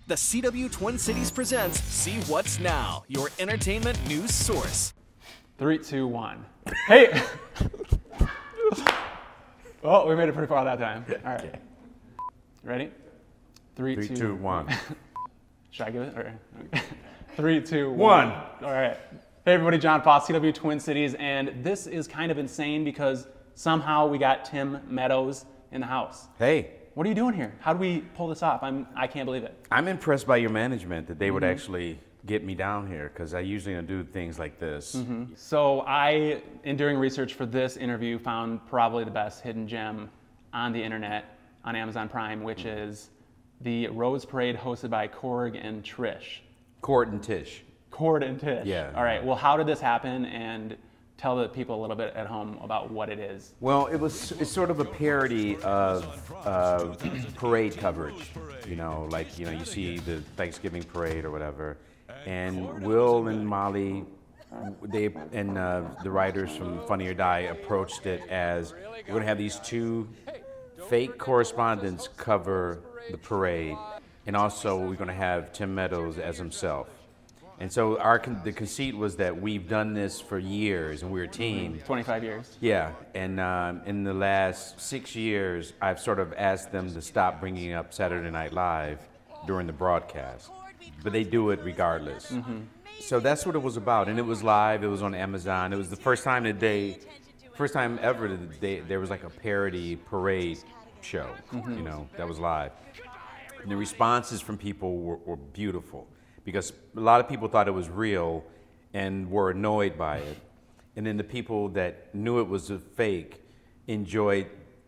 The CW Twin Cities presents See What's Now, your entertainment news source. 3, 2, 1. Hey! Oh, we made it pretty far that time. All right. Ready? 3, 2, 1. Should I give it? Or, okay. 3, 2, 1. All right. Hey everybody, John Foss, CW Twin Cities, and this is kind of insane because somehow we got Tim Meadows in the house. Hey. What are you doing here? How do we pull this off? I can't believe it. I'm impressed by your management that they would actually get me down here because I usually don't do things like this. So I, in doing research for this interview, found probably the best hidden gem on the internet on Amazon Prime, which is the Rose Parade hosted by Korg and Trish. Court and Tish. Cord and Tish. Yeah. All right. Well, how did this happen? And tell the people a little bit at home about what it is. Well, it's sort of a parody of parade coverage. You know, like, you see the Thanksgiving parade or whatever. And Will and Molly, the writers from Funny or Die approached it as we're going to have these two fake correspondents cover the parade. And also we're going to have Tim Meadows as himself. And so the conceit was that we've done this for years, and we're a team. 25 years. Yeah, and in the last 6 years, I've sort of asked them to stop bringing up Saturday Night Live during the broadcast, but they do it regardless. So that's what it was about, and it was live. It was on Amazon. It was the first time ever that there was like a parody parade show, that was live. And the responses from people were beautiful. Because a lot of people thought it was real and were annoyed by it. And then the people that knew it was a fake enjoyed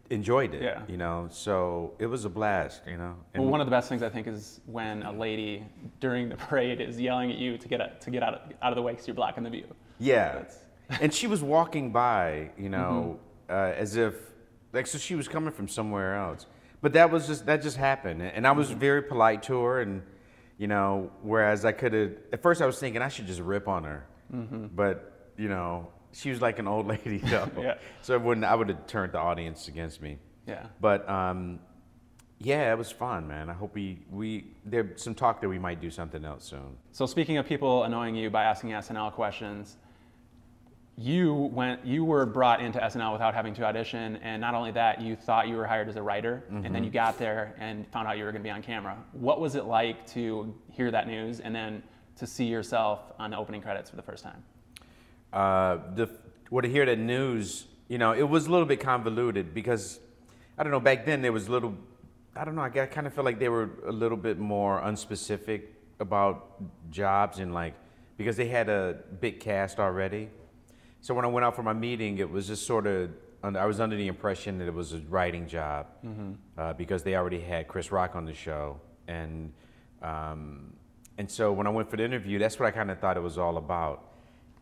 it, Yeah. So it was a blast, And well, one of the best things I think is when a lady during the parade is yelling at you to get out of the way because you're blocking the view. Yeah, and she was walking by, as if, so she was coming from somewhere else. But that just happened. And I was very polite to her, and whereas I could have, at first I was thinking I should just rip on her, but she was like an old lady though, Yeah. So I would have turned the audience against me. Yeah. But yeah, it was fun, man. I hope there's some talk that we might do something else soon. So speaking of people annoying you by asking SNL questions, you were brought into SNL without having to audition, and not only that, you thought you were hired as a writer, and then you got there and found out you were going to be on camera. What was it like to hear that news and then to see yourself on the opening credits for the first time? To hear that news, it was a little bit convoluted because, I don't know, back then there was I kind of felt like they were a little bit more unspecific about jobs and because they had a big cast already. So when I went out for my meeting, it was just sort of, I was under the impression that it was a writing job because they already had Chris Rock on the show. And so when I went for the interview, that's what I kind of thought it was all about.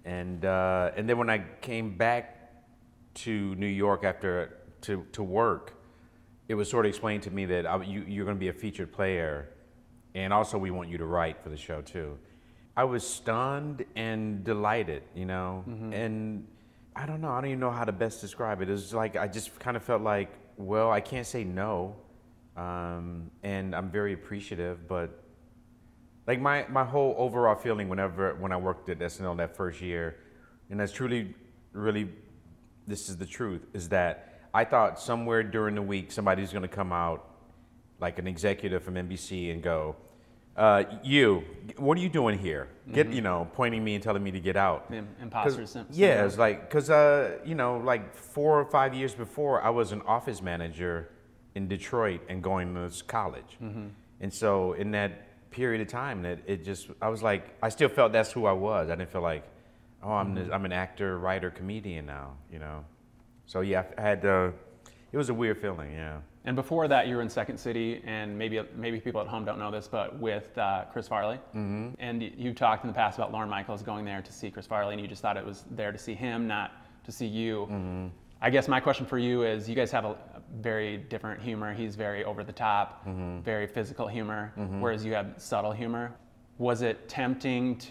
And then when I came back to New York to work, it was sort of explained to me that you're going to be a featured player, and also we want you to write for the show too. I was stunned and delighted, and I don't even know how to best describe it. It was like, I just kind of felt like, well, I can't say no, and I'm very appreciative, but like my whole overall feeling when I worked at SNL that first year, and that's truly, really, this is the truth, is that I thought somewhere during the week somebody's gonna come out, like an executive from NBC, and go, what are you doing here? Pointing me and telling me to get out. Imposter syndrome. Yeah, it's like, because, like 4 or 5 years before, I was an office manager in Detroit and going to college. And so in that period of time, I was like, I still felt that's who I was. I didn't feel like, oh, I'm an actor, writer, comedian now, So yeah, I had, it was a weird feeling, yeah. And before that, you were in Second City, and maybe people at home don't know this, but with Chris Farley. And you've talked in the past about Lorne Michaels going there to see Chris Farley, and you just thought it was there to see him, not to see you. I guess my question for you is, you guys have a very different humor. He's very over the top, very physical humor, whereas you have subtle humor. Was it tempting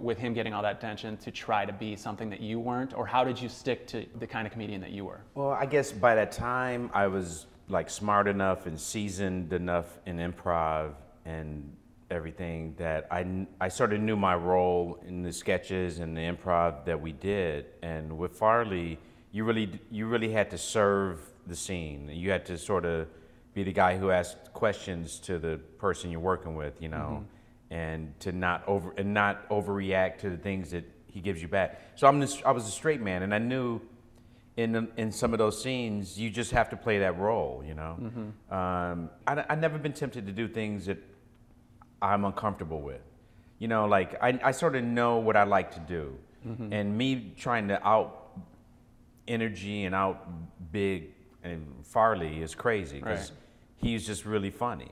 with him getting all that attention, to try to be something that you weren't, or how did you stick to the kind of comedian that you were? Well, I guess by that time I was like smart enough and seasoned enough in improv and everything that I sort of knew my role in the sketches and the improv that we did. And with Farley, you really had to serve the scene. You had to sort of be the guy who asked questions to the person you're working with, you know, and to not overreact to the things that he gives you back. So I was a straight man, and I knew in some of those scenes you just have to play that role, you know. I've never been tempted to do things that I'm uncomfortable with, you know. Like I sort of know what I like to do, and me trying to out energy and out big and Farley is crazy because he's just really funny.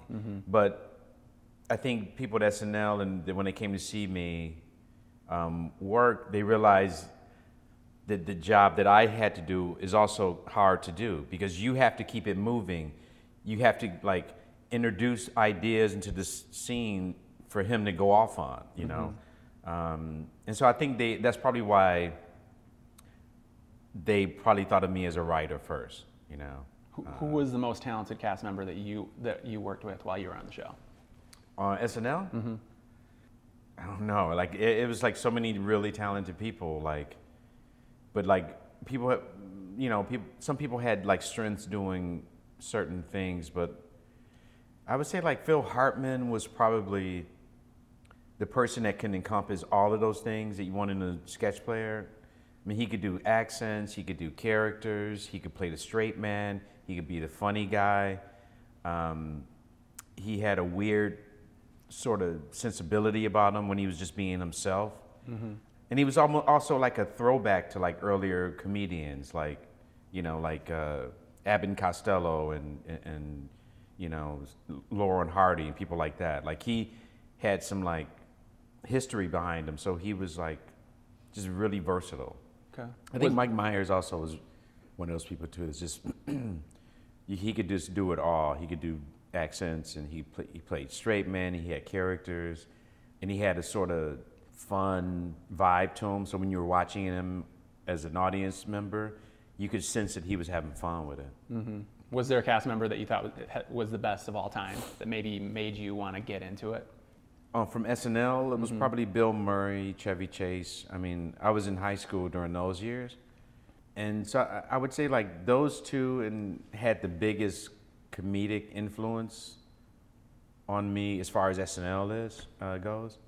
But I think people at SNL and when they came to see me work, they realized that the job that I had to do is also hard to do because you have to keep it moving. You have to like introduce ideas into this scene for him to go off on, you know. And so I think that's probably why they probably thought of me as a writer first, you know. Who was the most talented cast member that you worked with while you were on the show? On SNL? I don't know. Like it was like so many really talented people. Like, but like people, you know, some people had like strengths doing certain things, but I would say like Phil Hartman was probably the person that can encompass all of those things that you want in a sketch player. I mean, he could do accents, he could do characters, he could play the straight man, he could be the funny guy. He had a weird sort of sensibility about him when he was just being himself. And he was also like a throwback to like earlier comedians, like, you know, like Abbott and Costello and you know, Lorne Hardy and people like that. Like he had some like history behind him, so he was like just really versatile. Okay. I think Mike Myers also was one of those people too. It's just he could just do it all. He could do accents, and he played straight man. He had characters, and he had a sort of fun vibe to him. So when you were watching him as an audience member, you could sense that he was having fun with it. Was there a cast member that you thought was the best of all time that maybe made you want to get into it? From SNL, it was probably Bill Murray, Chevy Chase. I mean, I was in high school during those years. And so I would say like those two had the biggest comedic influence on me as far as SNL goes.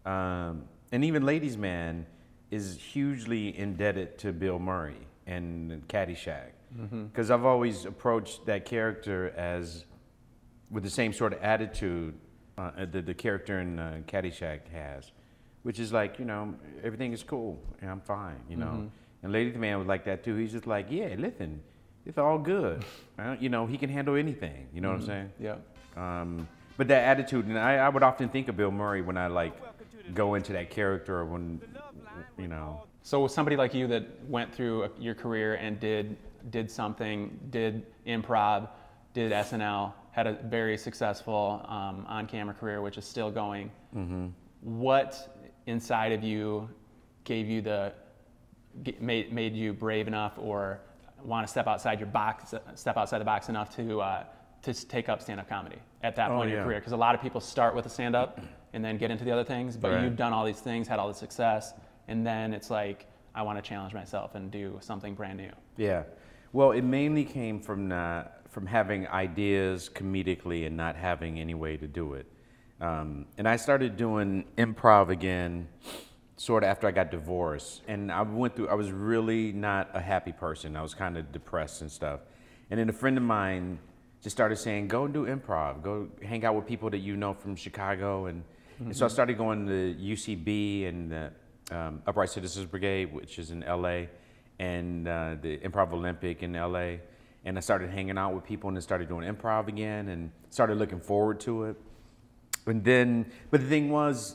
And even Ladies Man is hugely indebted to Bill Murray and Caddyshack. Because I've always approached that character with the same sort of attitude the character in Caddyshack has, which is like, you know, everything is cool and I'm fine, you know. And Ladies Man was like that too. He's just like, yeah, listen, it's all good. You know, he can handle anything. You know what I'm saying? Yeah. But that attitude, and I would often think of Bill Murray when I like go into that character, or when, you know. So somebody like you that went through your career and did something, did improv, did SNL, had a very successful on-camera career, which is still going. What inside of you gave you made you brave enough or want to step outside the box enough to take up stand-up comedy at that point in your career? Because a lot of people start with a stand-up and then get into the other things, but you've done all these things, had all this success, and then it's like, I want to challenge myself and do something brand new. Yeah. Well, it mainly came from having ideas comedically and not having any way to do it. And I started doing improv again sort of after I got divorced. And I was really not a happy person. I was kind of depressed and stuff. And then a friend of mine just started saying, go and do improv. Go hang out with people that you know from Chicago. And so I started going to UCB and the Upright Citizens Brigade, which is in LA, and the Improv Olympic in LA. And I started hanging out with people and then started doing improv again and started looking forward to it. And then, but the thing was,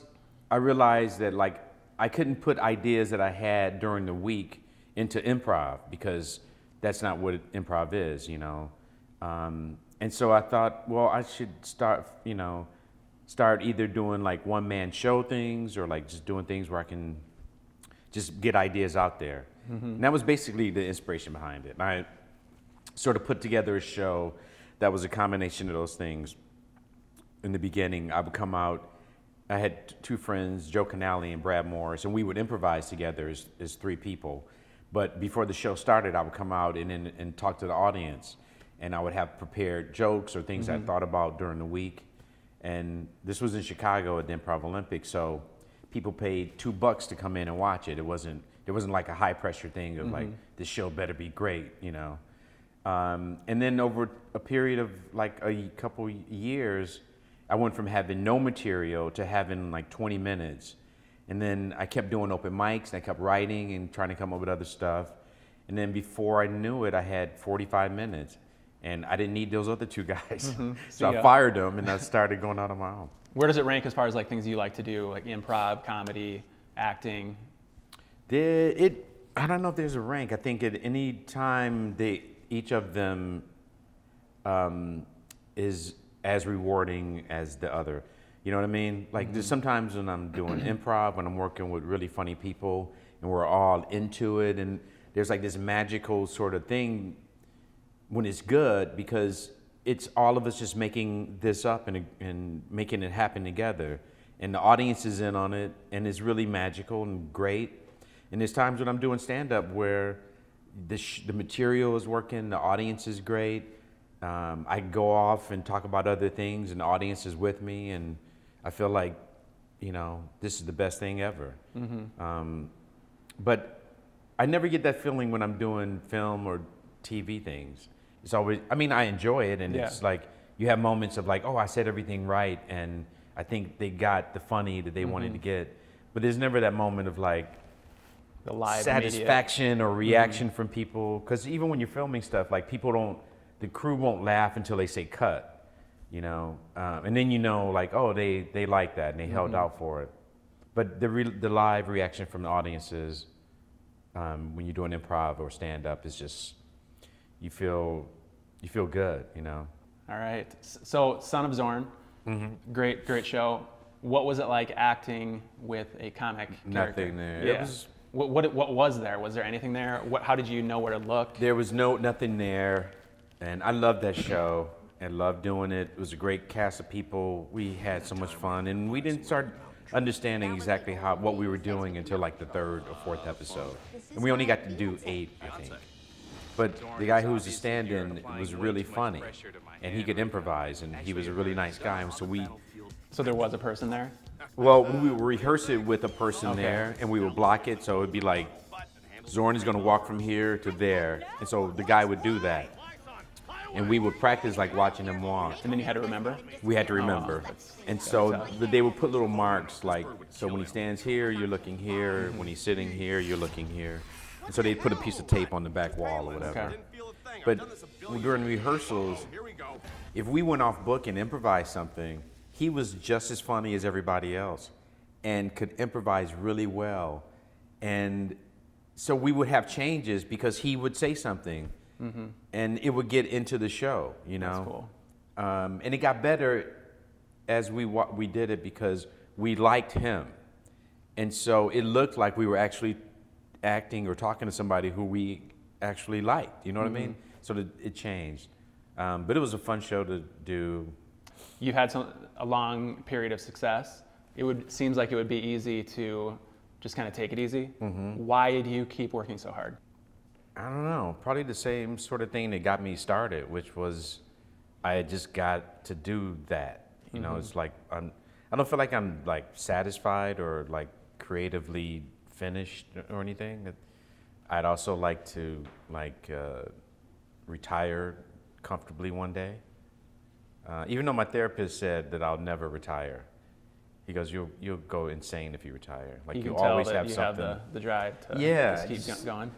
I realized that like I couldn't put ideas that I had during the week into improv because that's not what improv is, you know. And so I thought, well, I should start either doing like one-man show things or like just doing things where I can just get ideas out there. And that was basically the inspiration behind it. And I sort of put together a show that was a combination of those things. in the beginning, I would come out. I had two friends, Joe Canale and Brad Morris, and we would improvise together as three people. But before the show started, I would come out and talk to the audience, and I would have prepared jokes or things I thought about during the week. And this was in Chicago at the Improv Olympics, so people paid $2 to come in and watch it. It wasn't like a high pressure thing of like, this show better be great, you know. And then over a period of like a couple years, I went from having no material to having like 20 minutes. And then I kept doing open mics and I kept writing and trying to come up with other stuff. And then before I knew it, I had 45 minutes. And I didn't need those other two guys. So I fired them and I started going out on my own. Where does it rank as far as like things you like to do, like improv, comedy, acting? I don't know if there's a rank. I think at any time each of them is as rewarding as the other. You know what I mean? Like there's sometimes when I'm doing improv, when I'm working with really funny people and we're all into it, and there's like this magical sort of thing when it's good because it's all of us just making this up and making it happen together. And the audience is in on it and it's really magical and great. And there's times when I'm doing stand-up where the material is working, the audience is great. I go off and talk about other things and the audience is with me and I feel like, you know, this is the best thing ever. But I never get that feeling when I'm doing film or TV things. It's always, I mean, I enjoy it and it's like, you have moments of like, oh, I said everything right and I think they got the funny that they wanted to get. But there's never that moment of like, the live satisfaction or reaction from people. Because even when you're filming stuff, like the crew won't laugh until they say cut, you know? And then you know like, oh, they like that and they held out for it. But the live reaction from the audiences when you're doing improv or stand up is just, you feel good, you know? All right, so Son of Zoran, great show. What was it like acting with a comic character? Nothing there. Yeah. What was there? Was there anything there? How did you know where to look? There was nothing there, and I loved that show and loved doing it. It was a great cast of people. We had so much fun, and we didn't start understanding exactly what we were doing until like the 3rd or 4th episode, and we only got to do 8, I think. But the guy who was the stand-in was really funny, and he could improvise, and he was a really nice guy. And so there was a person there? Well, we would rehearse it with a person there, and we would block it, so it would be like, Zoran is going to walk from here to there, and so the guy would do that. And we would practice like watching him walk. And then you had to remember? We had to remember. And so they would put little marks like, so when he stands here, you're looking here. When he's sitting here, you're looking here. And so they'd put a piece of tape on the back wall or whatever. Okay. But during rehearsals, if we went off book and improvised something, he was just as funny as everybody else and could improvise really well. And so we would have changes because he would say something and it would get into the show, you know? That's cool. And it got better as we did it because we liked him. And so it looked like we were actually acting or talking to somebody who we actually liked, you know what I mean? So it changed. But it was a fun show to do. You had a long period of success. Seems like it would be easy to just kind of take it easy. Why do you keep working so hard? I don't know. Probably the same sort of thing that got me started, which was I had just got to do that. You know, it's like I don't feel like I'm like satisfied or like creatively finished or anything. I'd also like to like retire comfortably one day. Even though my therapist said that I'll never retire. He goes, you'll go insane if you retire. Like you always have something. Have the drive to just keep going.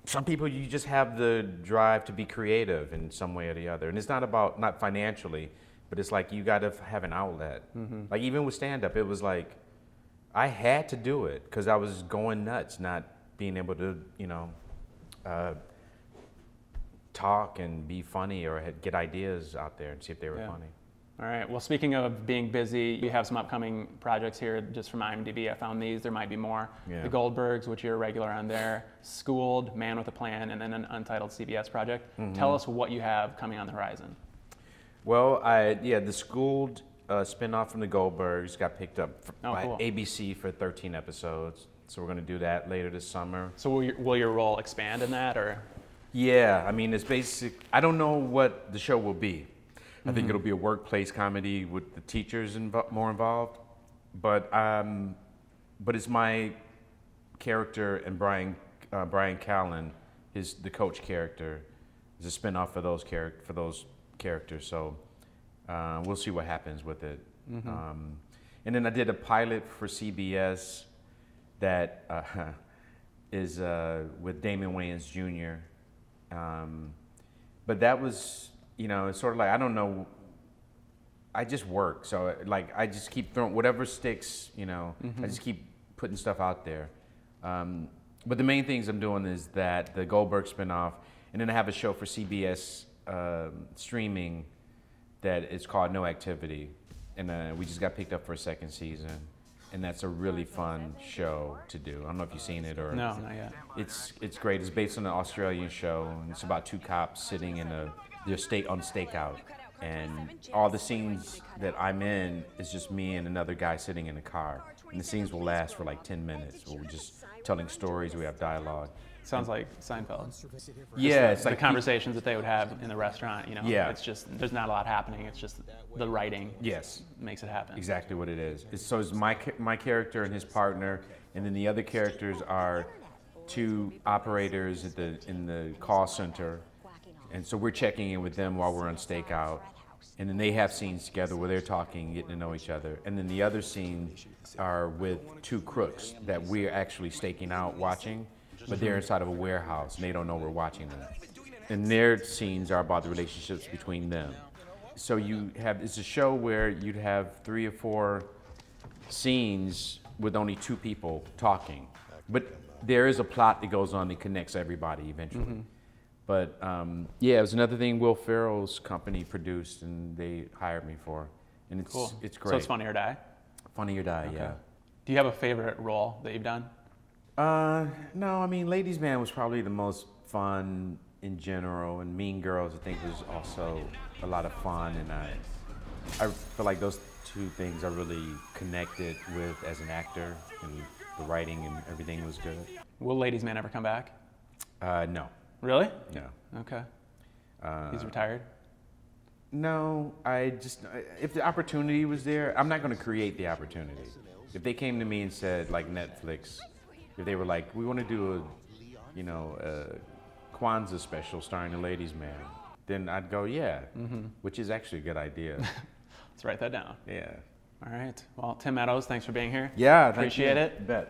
Some people, you just have the drive to be creative in some way or the other. And it's not financially, but it's like you got to have an outlet. Like even with stand-up, it was like, I had to do it because I was going nuts, not being able to, you know, talk and be funny or get ideas out there and see if they were funny. All right, well, speaking of being busy, you have some upcoming projects here just from IMDb. I found these, there might be more. Yeah. The Goldbergs, which you're a regular on there, Schooled, Man with a Plan, and then an untitled CBS project. Tell us what you have coming on the horizon. Well, the Schooled a spin-off from the Goldbergs. Got picked up by cool. ABC for 13 episodes. So we're going to do that later this summer. So will your role expand in that, or? Yeah, I mean, it's basic. I don't know what the show will be. I think it'll be a workplace comedy with the teachers more involved. But it's my character and Brian Callen, the coach character, is a spinoff for those characters. So we'll see what happens with it. And then I did a pilot for CBS that is with Damon Wayans Jr. But that was, it's sort of like, I don't know. I just work, so like I just keep throwing whatever sticks. I just keep putting stuff out there. But the main things I'm doing is that the Goldberg spinoff, and then I have a show for CBS streaming that is called No Activity, and we just got picked up for a second season, and that's a really fun show to do. I don't know if you've seen it or No, not yet. It's great. It's based on an Australian show, and it's about two cops sitting in their stakeout, and all the scenes that I'm in is just me and another guy sitting in a car, and the scenes will last for like 10 minutes, where we're just telling stories. We have dialogue. Sounds like Seinfeld. Yeah, it's the like conversations that they would have in the restaurant. Yeah. It's just there's not a lot happening. It's just the writing. Yes, makes it happen. exactly what it is. So it's my character and his partner, and then the other characters are two operators in the call center, and so we're checking in with them while we're on stakeout, and then they have scenes together where they're talking, getting to know each other, and then the other scenes are with two crooks that we're actually staking out watching, but they're inside of a warehouse and they don't know we're watching them, and their scenes are about the relationships between them. So it's a show where you'd have 3 or 4 scenes with only 2 people talking, but there is a plot that goes on that connects everybody eventually. But yeah, it was another thing Will Ferrell's company produced, and they hired me for, and it's Cool. it's great. So it's Funny or Die? Funny or Die, Okay. yeah. Do you have a favorite role that you've done? No, I mean, Ladies Man was probably the most fun in general, and Mean Girls I think was also a lot of fun, and I feel like those 2 things I really connected with as an actor, and the writing and everything was good. Will Ladies Man ever come back? No. Really? No. Okay. He's retired? No, if the opportunity was there, I'm not going to create the opportunity. If they came to me and said, like Netflix, if they were like, we want to do a Kwanzaa special starring the Ladies Man, then I'd go, yeah, which is actually a good idea. Let's write that down. Yeah. All right. Well, Tim Meadows, thanks for being here. Yeah, Appreciate it. Bet.